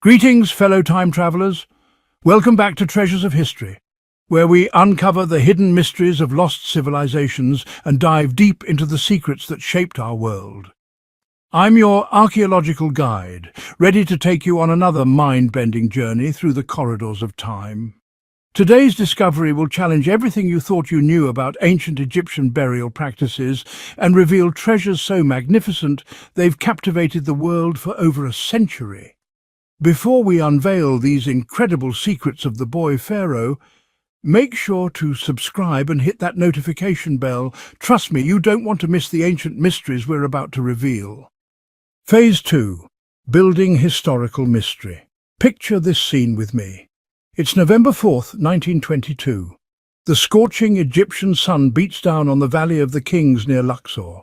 Greetings, fellow time travelers. Welcome back to Treasures of History, where we uncover the hidden mysteries of lost civilizations and dive deep into the secrets that shaped our world. I'm your archaeological guide, ready to take you on another mind-bending journey through the corridors of time. Today's discovery will challenge everything you thought you knew about ancient Egyptian burial practices and reveal treasures so magnificent they've captivated the world for over a century. Before we unveil these incredible secrets of the boy pharaoh, make sure to subscribe and hit that notification bell. Trust me, you don't want to miss the ancient mysteries we're about to reveal. Phase 2. Building Historical Mystery. Picture this scene with me. It's November 4th, 1922. The scorching Egyptian sun beats down on the Valley of the Kings near Luxor.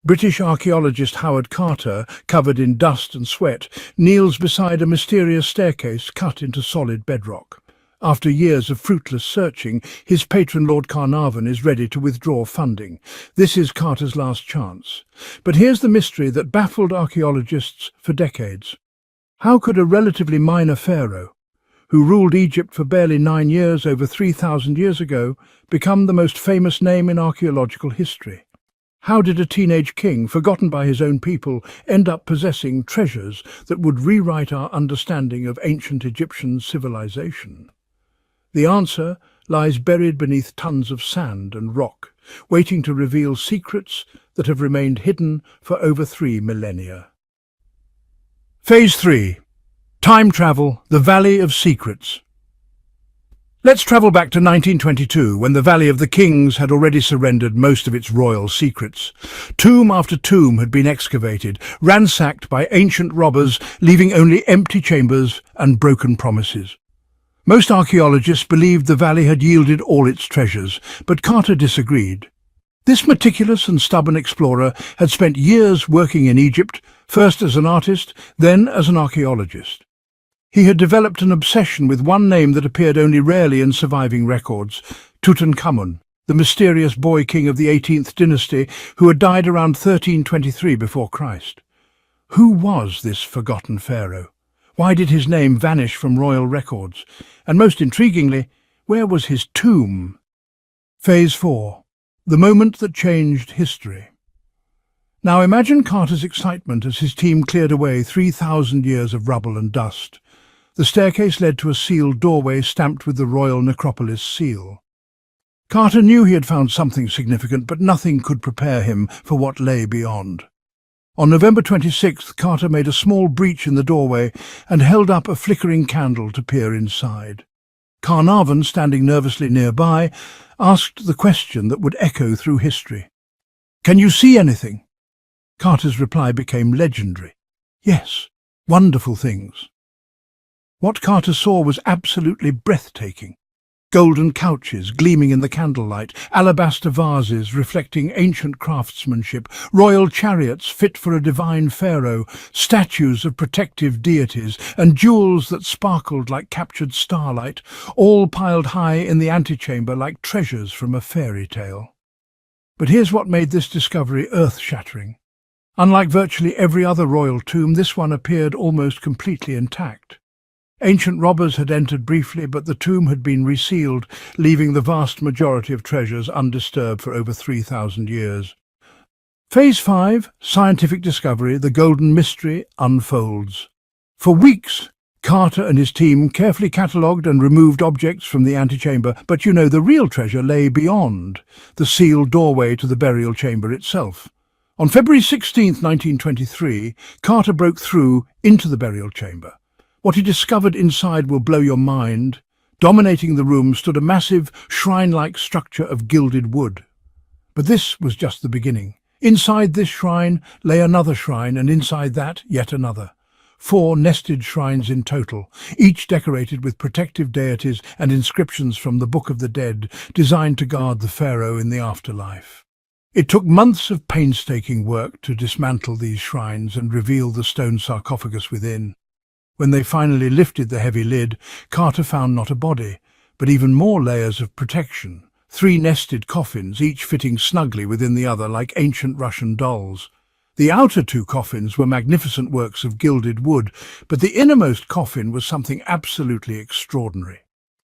British archaeologist Howard Carter, covered in dust and sweat, kneels beside a mysterious staircase cut into solid bedrock. After years of fruitless searching, his patron Lord Carnarvon is ready to withdraw funding. This is Carter's last chance. But here's the mystery that baffled archaeologists for decades. How could a relatively minor pharaoh, who ruled Egypt for barely 9 years over 3,000 years ago, become the most famous name in archaeological history? How did a teenage king, forgotten by his own people, end up possessing treasures that would rewrite our understanding of ancient Egyptian civilization? The answer lies buried beneath tons of sand and rock, waiting to reveal secrets that have remained hidden for over 3 millennia. Phase 3. Time Travel, the Valley of Secrets. Let's travel back to 1922, when the Valley of the Kings had already surrendered most of its royal secrets. Tomb after tomb had been excavated, ransacked by ancient robbers, leaving only empty chambers and broken promises. Most archaeologists believed the valley had yielded all its treasures, but Carter disagreed. This meticulous and stubborn explorer had spent years working in Egypt, first as an artist, then as an archaeologist. He had developed an obsession with one name that appeared only rarely in surviving records: Tutankhamun, the mysterious boy king of the 18th dynasty who had died around 1323 before Christ. Who was this forgotten pharaoh? Why did his name vanish from royal records? And most intriguingly, where was his tomb? Phase 4. The moment that changed history. Now imagine Carter's excitement as his team cleared away 3,000 years of rubble and dust. The staircase led to a sealed doorway stamped with the royal necropolis seal. Carter knew he had found something significant, but nothing could prepare him for what lay beyond. On November 26th, Carter made a small breach in the doorway and held up a flickering candle to peer inside. Carnarvon, standing nervously nearby, asked the question that would echo through history. "Can you see anything?" Carter's reply became legendary. "Yes, wonderful things." What Carter saw was absolutely breathtaking. Golden couches gleaming in the candlelight, alabaster vases reflecting ancient craftsmanship, royal chariots fit for a divine pharaoh, statues of protective deities, and jewels that sparkled like captured starlight, all piled high in the antechamber like treasures from a fairy tale. But here's what made this discovery earth-shattering. Unlike virtually every other royal tomb, this one appeared almost completely intact. Ancient robbers had entered briefly, but the tomb had been resealed, leaving the vast majority of treasures undisturbed for over 3,000 years. Phase 5, Scientific Discovery, the Golden Mystery, unfolds. For weeks, Carter and his team carefully catalogued and removed objects from the antechamber, but the real treasure lay beyond, the sealed doorway to the burial chamber itself. On February 16, 1923, Carter broke through into the burial chamber. What he discovered inside will blow your mind. Dominating the room stood a massive, shrine-like structure of gilded wood. But this was just the beginning. Inside this shrine lay another shrine, and inside that yet another. 4 nested shrines in total, each decorated with protective deities and inscriptions from the Book of the Dead, designed to guard the pharaoh in the afterlife. It took months of painstaking work to dismantle these shrines and reveal the stone sarcophagus within. When they finally lifted the heavy lid, Carter found not a body, but even more layers of protection. 3 nested coffins, each fitting snugly within the other like ancient Russian dolls. The outer two coffins were magnificent works of gilded wood, but the innermost coffin was something absolutely extraordinary.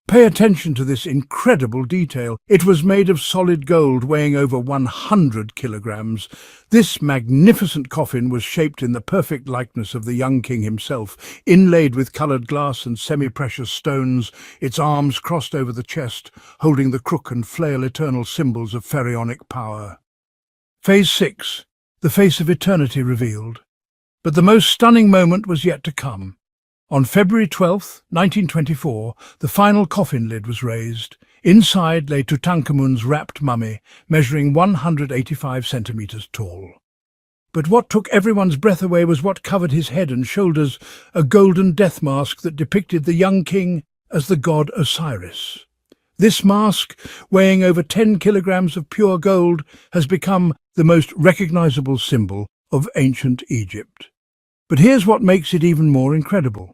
Pay attention to this incredible detail. It was made of solid gold weighing over 100 kilograms. This magnificent coffin was shaped in the perfect likeness of the young king himself, inlaid with coloured glass and semi-precious stones, its arms crossed over the chest, holding the crook and flail, eternal symbols of pharaonic power. Phase 6. The face of eternity revealed. But the most stunning moment was yet to come. On February 12, 1924, the final coffin lid was raised. Inside lay Tutankhamun's wrapped mummy, measuring 185 centimeters tall. But what took everyone's breath away was what covered his head and shoulders, a golden death mask that depicted the young king as the god Osiris. This mask, weighing over 10 kilograms of pure gold, has become the most recognizable symbol of ancient Egypt. But here's what makes it even more incredible.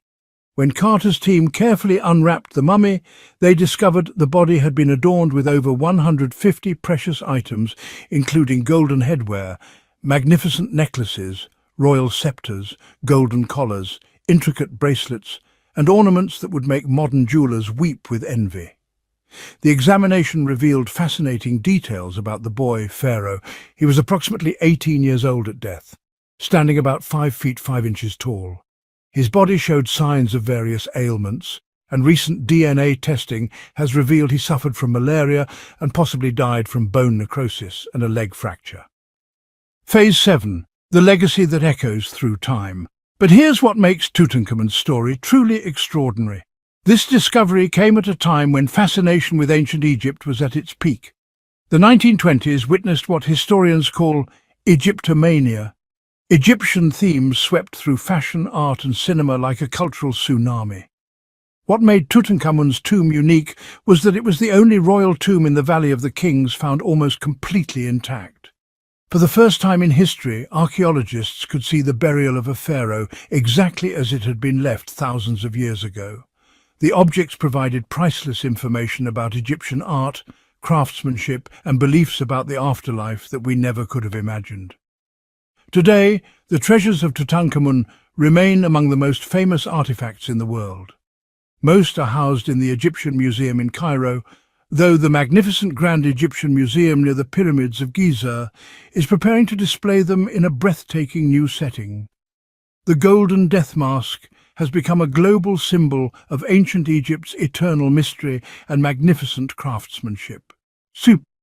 When Carter's team carefully unwrapped the mummy, they discovered the body had been adorned with over 150 precious items, including golden headwear, magnificent necklaces, royal scepters, golden collars, intricate bracelets, and ornaments that would make modern jewelers weep with envy. The examination revealed fascinating details about the boy, Pharaoh. He was approximately 18 years old at death, standing about 5 feet 5 inches tall. His body showed signs of various ailments, and recent DNA testing has revealed he suffered from malaria and possibly died from bone necrosis and a leg fracture. Phase 7. The legacy that echoes through time. But here's what makes Tutankhamun's story truly extraordinary. This discovery came at a time when fascination with ancient Egypt was at its peak. The 1920s witnessed what historians call Egyptomania. Egyptian themes swept through fashion, art and cinema like a cultural tsunami. What made Tutankhamun's tomb unique was that it was the only royal tomb in the Valley of the Kings found almost completely intact. For the first time in history, archaeologists could see the burial of a pharaoh exactly as it had been left thousands of years ago. The objects provided priceless information about Egyptian art, craftsmanship and beliefs about the afterlife that we never could have imagined. Today, the treasures of Tutankhamun remain among the most famous artifacts in the world. Most are housed in the Egyptian Museum in Cairo, though the magnificent Grand Egyptian Museum near the Pyramids of Giza is preparing to display them in a breathtaking new setting. The golden death mask has become a global symbol of ancient Egypt's eternal mystery and magnificent craftsmanship.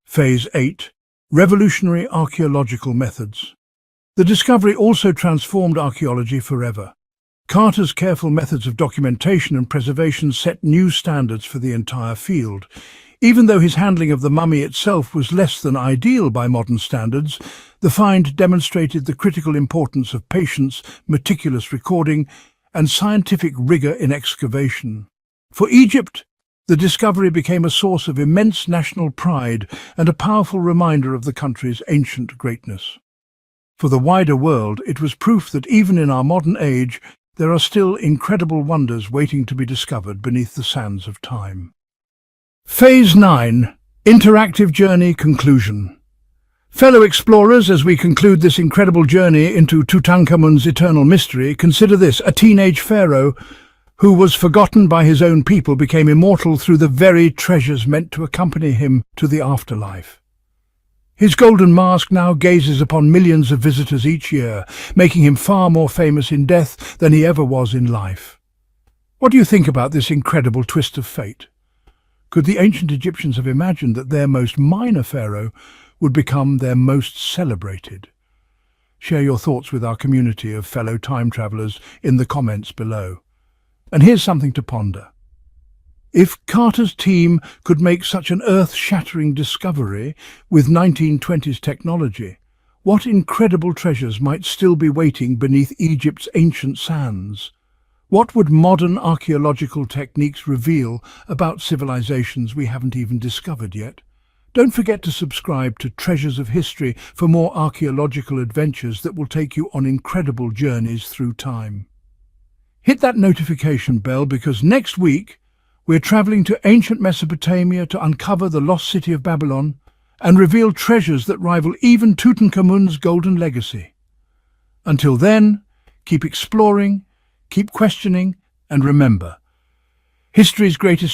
Phase 8. Revolutionary archaeological methods. The discovery also transformed archaeology forever. Carter's careful methods of documentation and preservation set new standards for the entire field. Even though his handling of the mummy itself was less than ideal by modern standards, the find demonstrated the critical importance of patience, meticulous recording, and scientific rigor in excavation. For Egypt, the discovery became a source of immense national pride and a powerful reminder of the country's ancient greatness. For the wider world, it was proof that even in our modern age, there are still incredible wonders waiting to be discovered beneath the sands of time. Phase 9. Interactive Journey Conclusion. Fellow explorers, as we conclude this incredible journey into Tutankhamun's eternal mystery, consider this: a teenage pharaoh who was forgotten by his own people became immortal through the very treasures meant to accompany him to the afterlife. His golden mask now gazes upon millions of visitors each year, making him far more famous in death than he ever was in life. What do you think about this incredible twist of fate? Could the ancient Egyptians have imagined that their most minor pharaoh would become their most celebrated? Share your thoughts with our community of fellow time travelers in the comments below. And here's something to ponder. If Carter's team could make such an earth-shattering discovery with 1920s technology, what incredible treasures might still be waiting beneath Egypt's ancient sands? What would modern archaeological techniques reveal about civilizations we haven't even discovered yet? Don't forget to subscribe to Treasures of History for more archaeological adventures that will take you on incredible journeys through time. Hit that notification bell because next week we're traveling to ancient Mesopotamia to uncover the lost city of Babylon and reveal treasures that rival even Tutankhamun's golden legacy. Until then, keep exploring, keep questioning, and remember, history's greatest